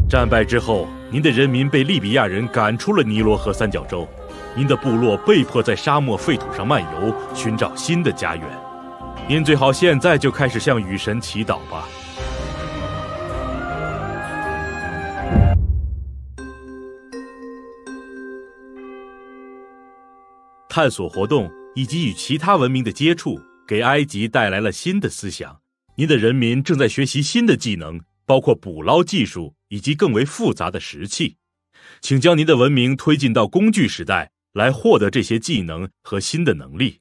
战败之后，您的人民被利比亚人赶出了尼罗河三角洲，您的部落被迫在沙漠废土上漫游，寻找新的家园。您最好现在就开始向雨神祈祷吧。探索活动以及与其他文明的接触，给埃及带来了新的思想。您的人民正在学习新的技能，包括捕捞技术以及更为复杂的石器。请将您的文明推进到工具时代，来获得这些技能和新的能力。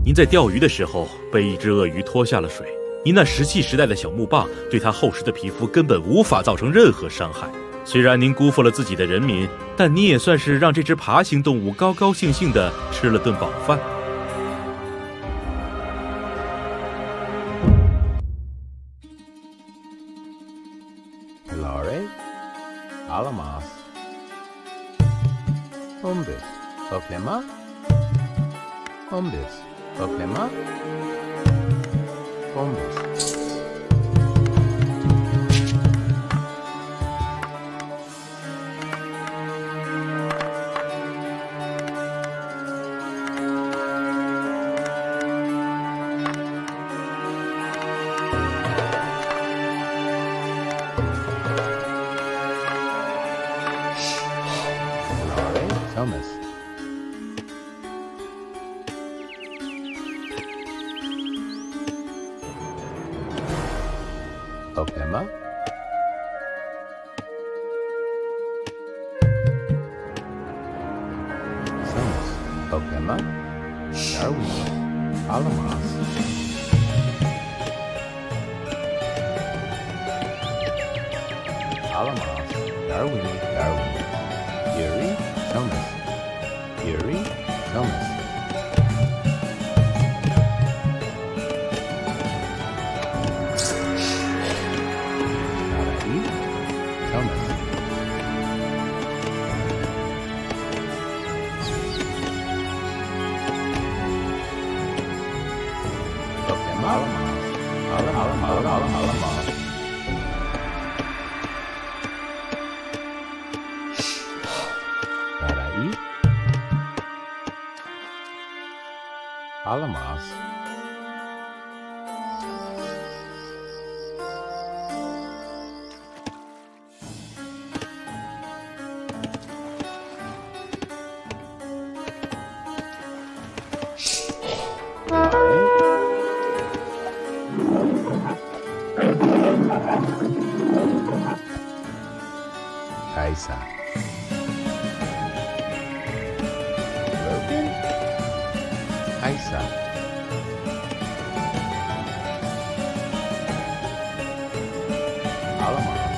您在钓鱼的时候被一只鳄鱼拖下了水，您那石器时代的小木棒对它厚实的皮肤根本无法造成任何伤害。虽然您辜负了自己的人民，但你也算是让这只爬行动物高高兴兴地吃了顿饱饭。Hilare, Alamas, Umbis, Oklema, Umbis, Oklema, Umbis. Thomas. Oklema. Thomas. Oklema. Darwin. Alamas. Alamas. Darwin. Yuri. Thomas. Yuri, Thomas. Narai, Thomas. Oklema, Alamas. Narai. Alamas. Kaisa. Logan. Kaisa. Alamas.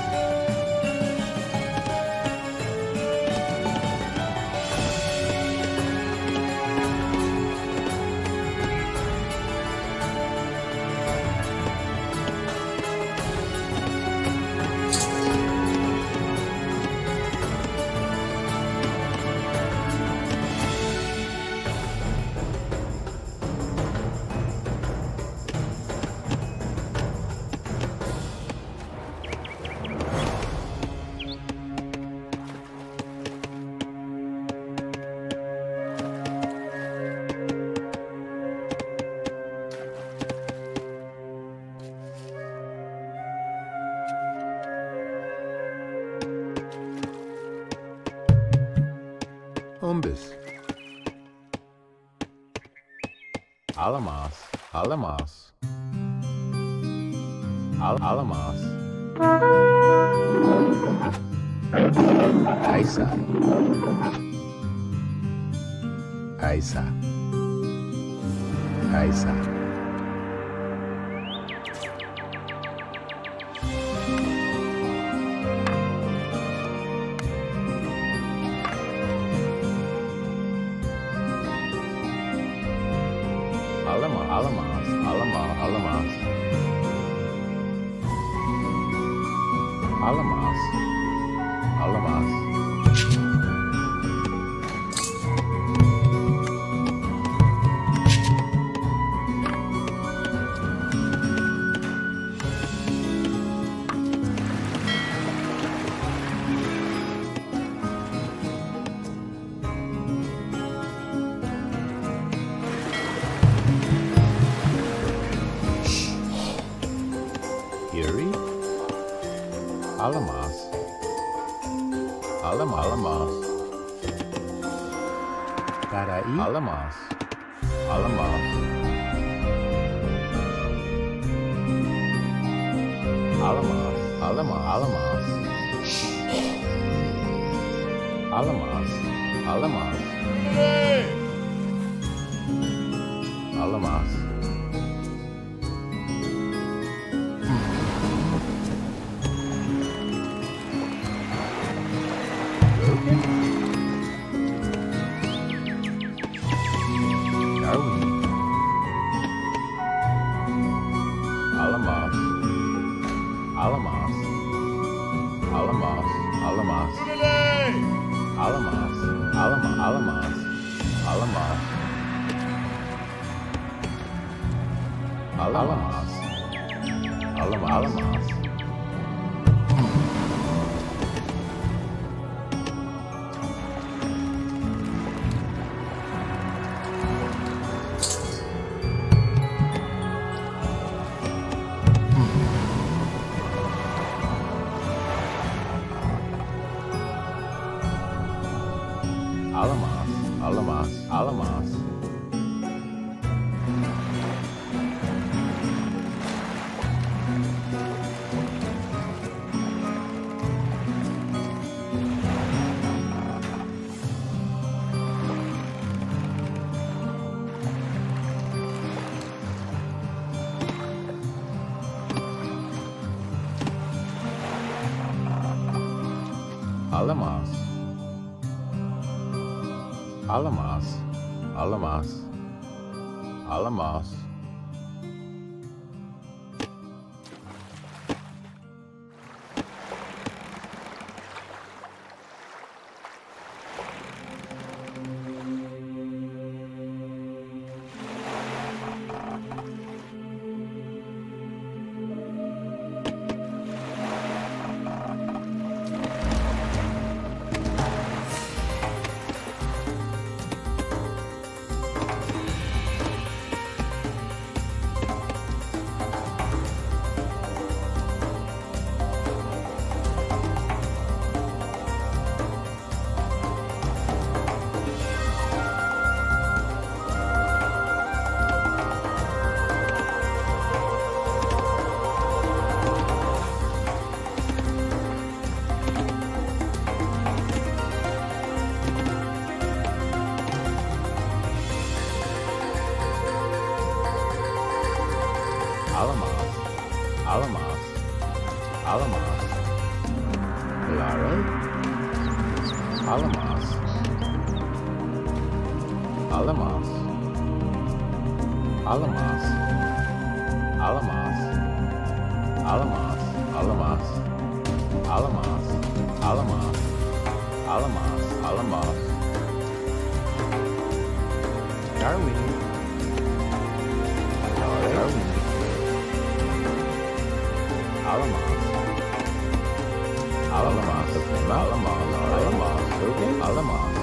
Umbus. Alamas. Alamas. Alamas. Aisa. Aisa. Aisa. Alamas. Alamas. Alamas. Alamas. Fury. Alamas. Alamas. Tarai. Alamas. Alamas. Alamas. Alamas. Alamas. Alamas. Alamas. Alamas. Alamas. Alamas. Alamas. Alamas. Alamas. Alamas. Alamas. Alamas. Alamas, Alamas, Alamas. Alamas. Alamas. Alamas. Alamas. Alamas. Alamas. Alamas. Lare. Alamas. Alamas. Alamas. Alamas. Alamas. Alamas. Alamas. Alamas. Alamas. Alamas. Darwin. Darwin. Alamas. Alamas. Alamas. Alamas. Rogan. Alamas.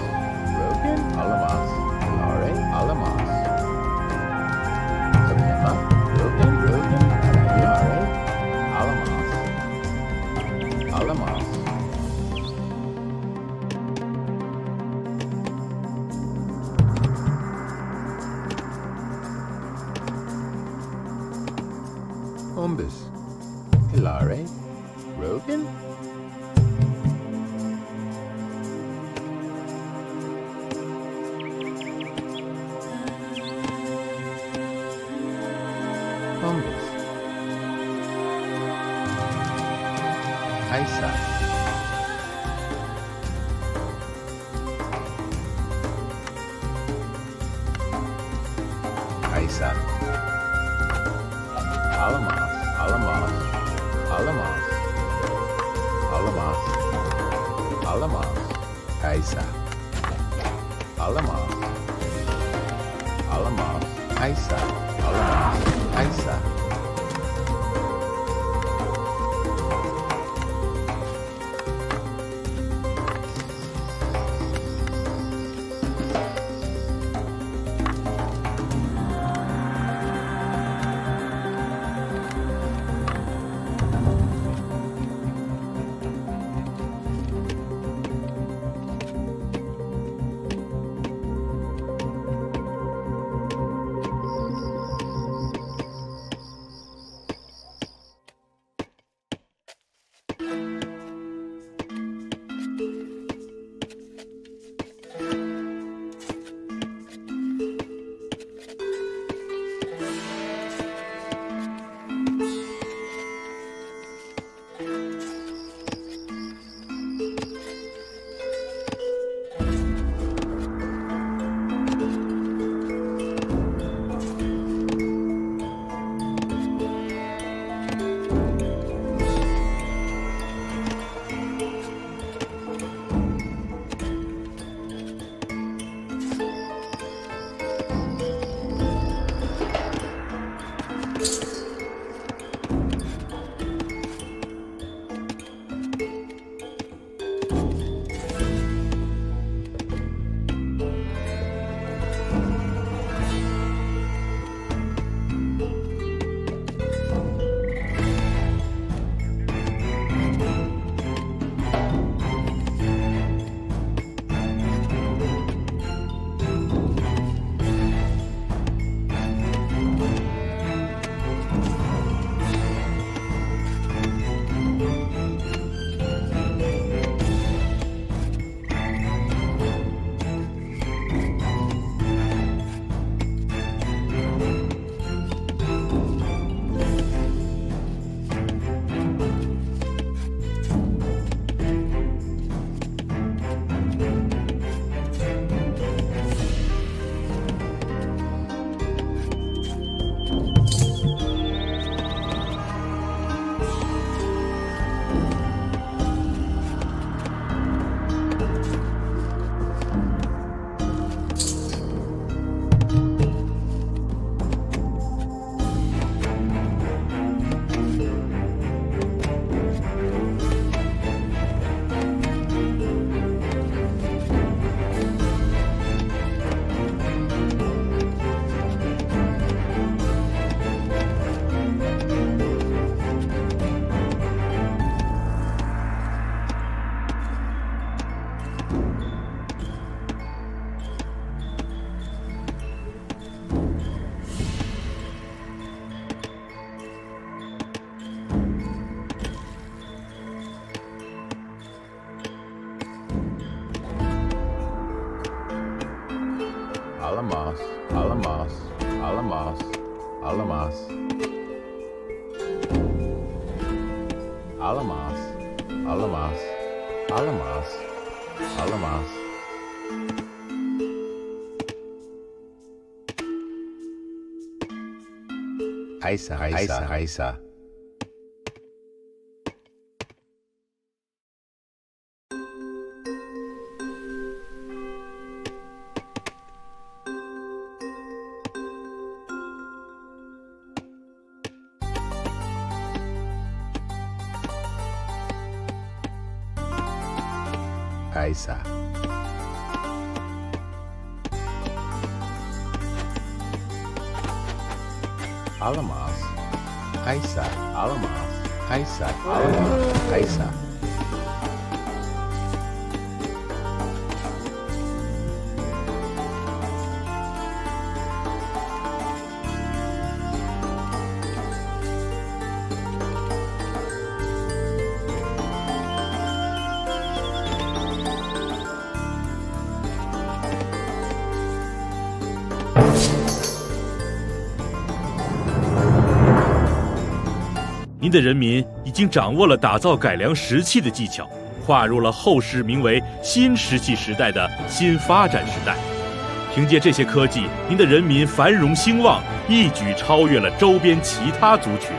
Rogan. Alamas. Lare. Alamas. September. Rogan. Rogan. Lare. Alamas. Alamas. Rogan? Bumbles. Isa. Isa. Alamas. Alamas. Alamas. Alamas. Alamas. Isa. Alamas. Alamas. Isa. Alamas. Isa. Alamas, Alamas, Alamas, Alamas. Alamas, Alamas, Alamas, Alamas. Isa, Isa, Isa. Isa. Alamas, Isa, Alamas, Isa, Alamas, Isa. 您的人民已经掌握了打造改良石器的技巧，跨入了后世名为新石器时代的新发展时代。凭借这些科技，您的人民繁荣兴旺，一举超越了周边其他族群。